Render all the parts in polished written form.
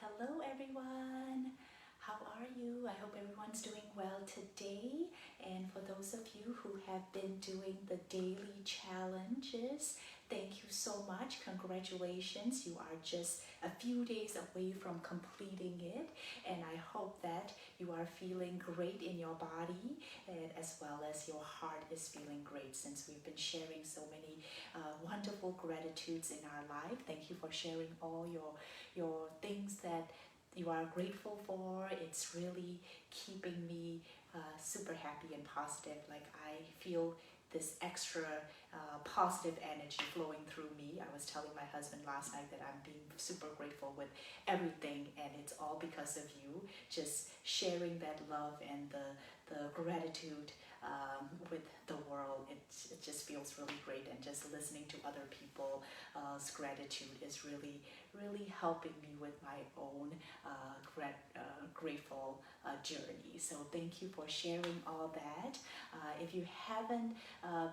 Hello everyone, how are you? I hope everyone's doing well today. And for those of you who have been doing the daily challenges, thank you so much. Congratulations. You are just a few days away from completing it. And I hope that you are feeling great in your body and as well as your heart is feeling great since we've been sharing so many wonderful gratitudes in our life. Thank you for sharing all your things that you are grateful for. It's really keeping me super happy and positive. Like I feel this extra positive energy flowing through me. I was telling my husband last night that I'm being super grateful with everything, and it's all because of you. Just sharing that love and the gratitude with the world. It just feels really great, and just listening to other people's gratitude is really helping me with my own grateful journey. So thank you for sharing all that. If you haven't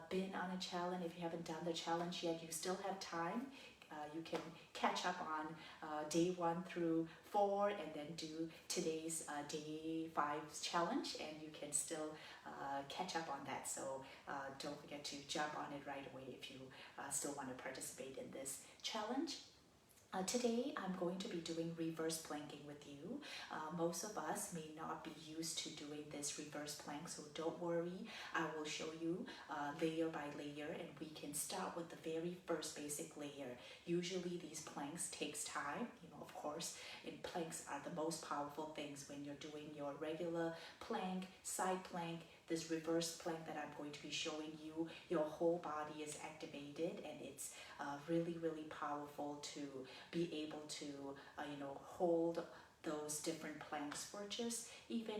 been on a challenge, if you haven't done the challenge yet, you still have time. You can catch up on day 1 through 4 and then do today's day 5 challenge, and you can still catch up on that. So don't forget to jump on it right away if you still want to participate in this challenge. Today I'm going to be doing reverse planking with you. Most of us may not be used to doing this reverse plank, so don't worry. I will show you layer by layer, and we can start with the very first basic layer. Usually these planks takes time. Of course, planks are the most powerful things when you're doing your regular plank, side plank. This reverse plank that I'm going to be showing you, your whole body is activated, and it's really powerful to be able to hold those different planks for just even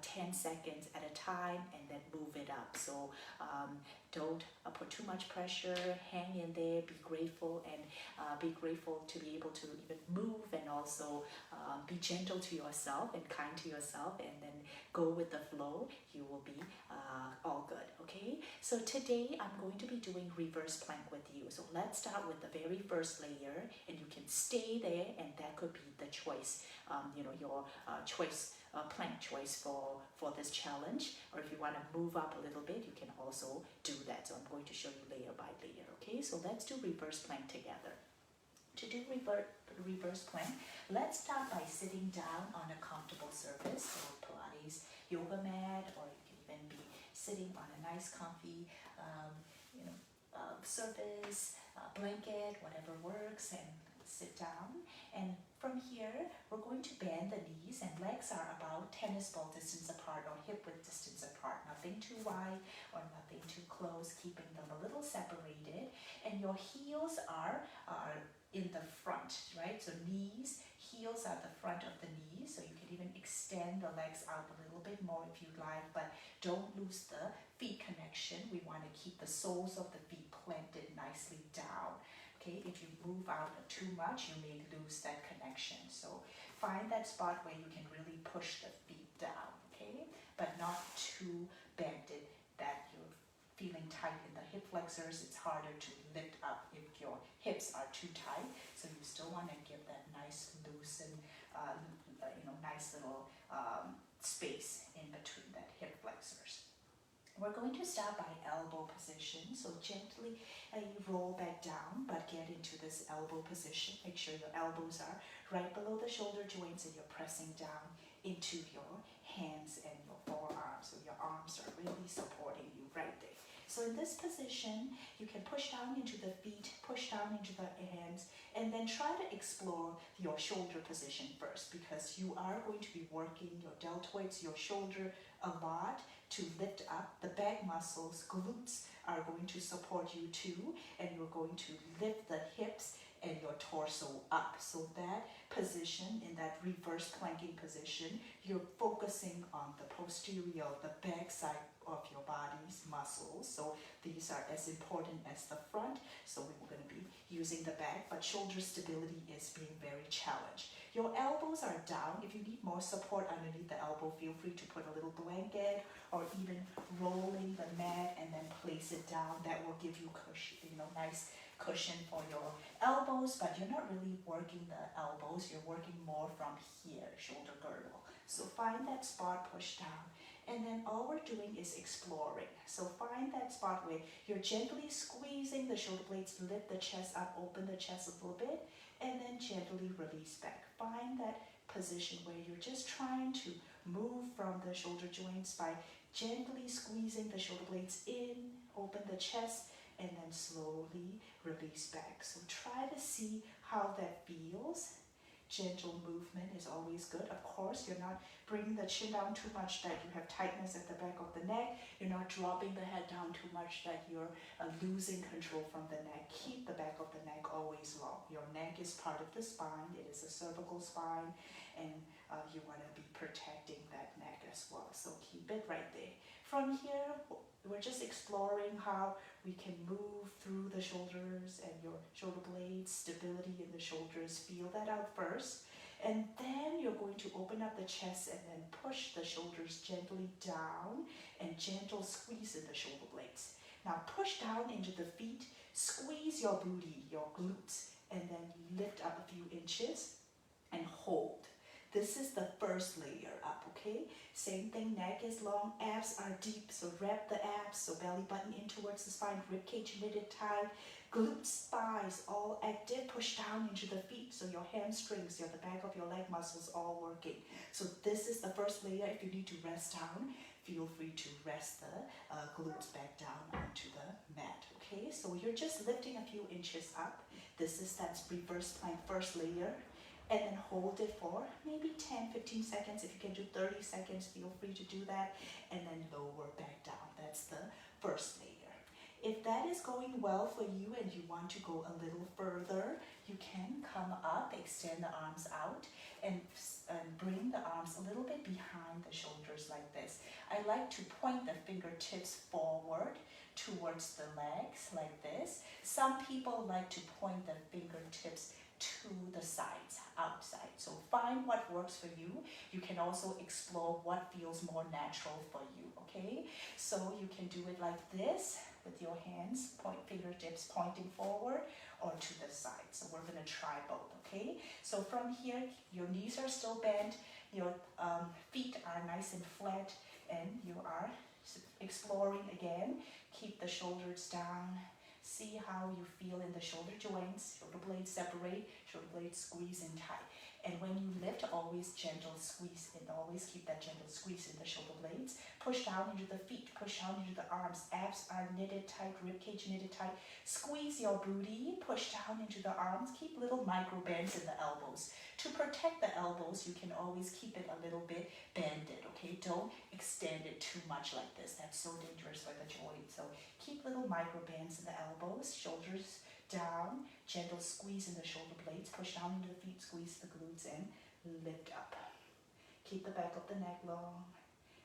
10 seconds at a time, and then move it up. So don't put too much pressure. Hang in there, be grateful, and be grateful to be able to even move, and also be gentle to yourself and kind to yourself, and then go with the flow. You will be all good. Okay, so today I'm going to be doing reverse plank with you. So let's start with the very first layer, and you can stay there, and that could be the choice, your choice, plank choice for this challenge. Or if you want to move up a little bit, you can also do that. So I'm going to show you layer by layer. Okay, so let's do reverse plank together. To do reverse plank, let's start by sitting down on a comfortable surface, so Pilates yoga mat, or you can even be sitting on a nice comfy surface, blanket, whatever works, and sit down. And from here, we're going to bend the knees, and legs are about tennis ball distance apart or hip width distance apart. Nothing too wide or nothing too close, keeping them a little separated. And your heels are in the front, right? So heels are the front of the knees, so you can even extend the legs out a little bit more if you'd like, but don't lose the feet connection. We want to keep the soles of the feet planted nicely down. Okay, if you move out too much, you may lose that connection. So find that spot where you can really push the feet down, okay? But not too bended that you're feeling tight in the hip flexors. It's harder to lift up if your hips are too tight. So you still want to give that nice loosen, nice little space in between that hip flexors. We're going to start by elbow position. So gently you roll back down, but get into this elbow position. Make sure your elbows are right below the shoulder joints, and you're pressing down into your hands and your forearms. So your arms are really supporting you right there. So in this position, you can push down into the feet, push down into the hands, and then try to explore your shoulder position first, because you are going to be working your deltoids, your shoulder a lot to lift up. The back muscles, glutes, are going to support you too, and you're going to lift the hips and your torso up. So that position, in that reverse planking position, you're focusing on the posterior, the back side of your body's muscles. So these are as important as the front. So we're going to be using the back, but shoulder stability is being very challenged. Your elbows are down. If you need more support underneath the elbow, feel free to put a little blanket or even rolling the mat and then place it down. That will give you cushion, nice cushion for your elbows, but you're not really working the elbows, you're working more from here, shoulder girdle. So find that spot, push down. And then all we're doing is exploring. So find that spot where you're gently squeezing the shoulder blades, lift the chest up, open the chest a little bit, and then gently release back. Find that position where you're just trying to move from the shoulder joints by gently squeezing the shoulder blades in, open the chest, and then slowly release back. So try to see how that feels. Gentle movement is always good. Of course, you're not bringing the chin down too much that you have tightness at the back of the neck. You're not dropping the head down too much that you're losing control from the neck. Keep the back of the neck always long. Your neck is part of the spine. It is a cervical spine, and you want to be protecting that neck as well. So keep it right there. From here, we're just exploring how we can move through the shoulders and your shoulder blades, stability in the shoulders. Feel that out first. And then you're going to open up the chest and then push the shoulders gently down and gentle squeeze in the shoulder blades. Now push down into the feet, squeeze your booty, your glutes, and then lift up a few inches and hold. This is the first layer up, okay? Same thing, neck is long, abs are deep, so wrap the abs, so belly button in towards the spine, rib cage knitted tight, glutes, thighs all active, push down into the feet, so your hamstrings, the back of your leg muscles all working. So this is the first layer. If you need to rest down, feel free to rest the glutes back down onto the mat, okay? So you're just lifting a few inches up. This is that reverse plank first layer. And then hold it for maybe 10-15 seconds. If you can do 30 seconds, feel free to do that. And then lower back down. That's the first layer. If that is going well for you and you want to go a little further, you can come up, extend the arms out, and bring the arms a little bit behind the shoulders like this. I like to point the fingertips forward towards the legs like this. Some people like to point the fingertips to the sides, outside. So find what works for you. You can also explore what feels more natural for you, okay? So you can do it like this with your hands, fingertips pointing forward or to the side. So we're gonna try both, okay? So from here, your knees are still bent, your feet are nice and flat, and you are exploring again. Keep the shoulders down. See how you feel in the shoulder joints, shoulder blades separate, shoulder blades squeeze in tight. And when you lift, always gentle squeeze and always keep that gentle squeeze in the shoulder blades. Push down into the feet, push down into the arms. Abs are knitted tight, rib cage knitted tight. Squeeze your booty, push down into the arms. Keep little micro bends in the elbows. To protect the elbows, you can always keep it a little bit bended, okay? Don't extend it too much like this. That's so dangerous for the joint. So keep little micro bends in the elbows, shoulders down, gentle squeeze in the shoulder blades, push down into the feet, squeeze the glutes, and lift up. Keep the back of the neck long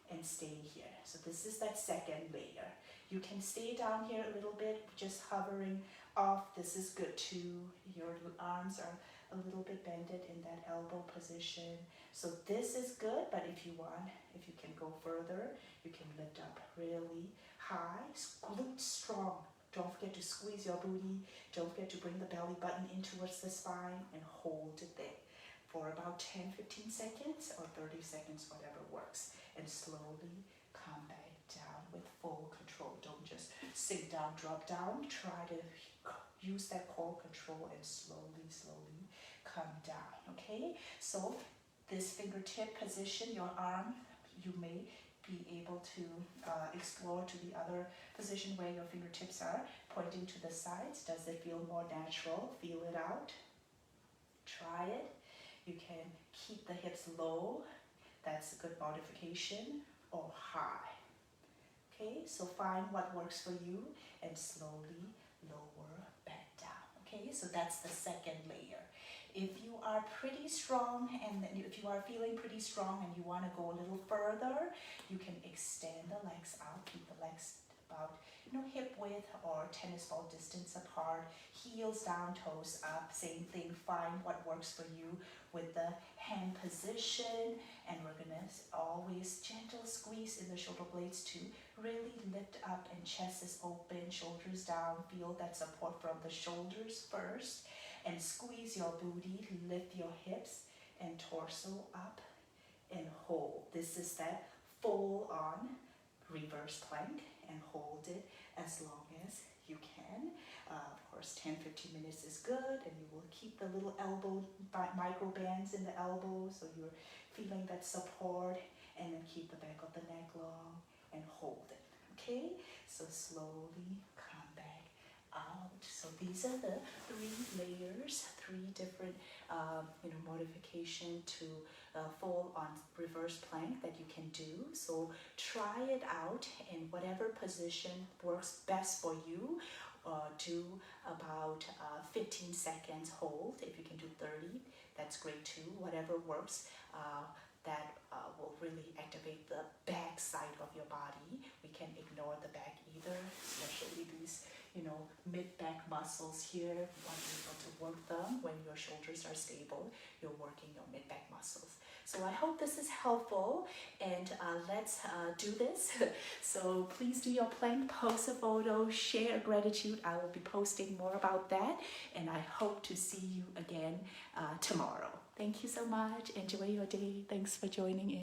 and stay here. So this is that second layer. You can stay down here a little bit, just hovering off. This is good too. Your arms are a little bit bended in that elbow position. So this is good, but if you want, if you can go further, you can lift up really high, glutes strong. Don't forget to squeeze your booty. Don't forget to bring the belly button in towards the spine and hold it there for about 10-15 seconds or 30 seconds, whatever works. And slowly come back down with full control. Don't just sink down, drop down. Try to use that core control and slowly, slowly come down, okay? So this fingertip position, your arm, you may be able to explore to the other position where your fingertips are pointing to the sides. Does it feel more natural? Feel it out. Try it. You can keep the hips low. That's a good modification. Or high. Okay, so find what works for you and slowly lower back down. Okay, so that's the second layer. If you are pretty strong and if you are feeling pretty strong and you want to go a little further, you can extend the legs out, keep the legs about, hip width or tennis ball distance apart, heels down, toes up, same thing, find what works for you with the hand position, and we're gonna always gentle squeeze in the shoulder blades to really lift up, and chest is open, shoulders down, feel that support from the shoulders first, and squeeze your booty, lift your hips and torso up and hold. This is that full on reverse plank, and hold it as long as you can. Of course 10-15 minutes is good, and you will keep the little elbow micro bands in the elbow so you're feeling that support, and then keep the back of the neck long and hold it. Okay, so slowly come back out. So these are the 3 layers, 3 different modification to full on reverse plank that you can do. So try it out in whatever position works best for you. Do about 15 seconds hold. If you can do 30, that's great too. Whatever works. That will really activate the back side of your body. We can ignore the back either, especially these mid-back muscles here. You want to be able to work them when your shoulders are stable. You're working your mid-back muscles. So I hope this is helpful, and let's do this. So please do your plank, post a photo, share gratitude. I will be posting more about that, and I hope to see you again tomorrow. Thank you so much. Enjoy your day. Thanks for joining in.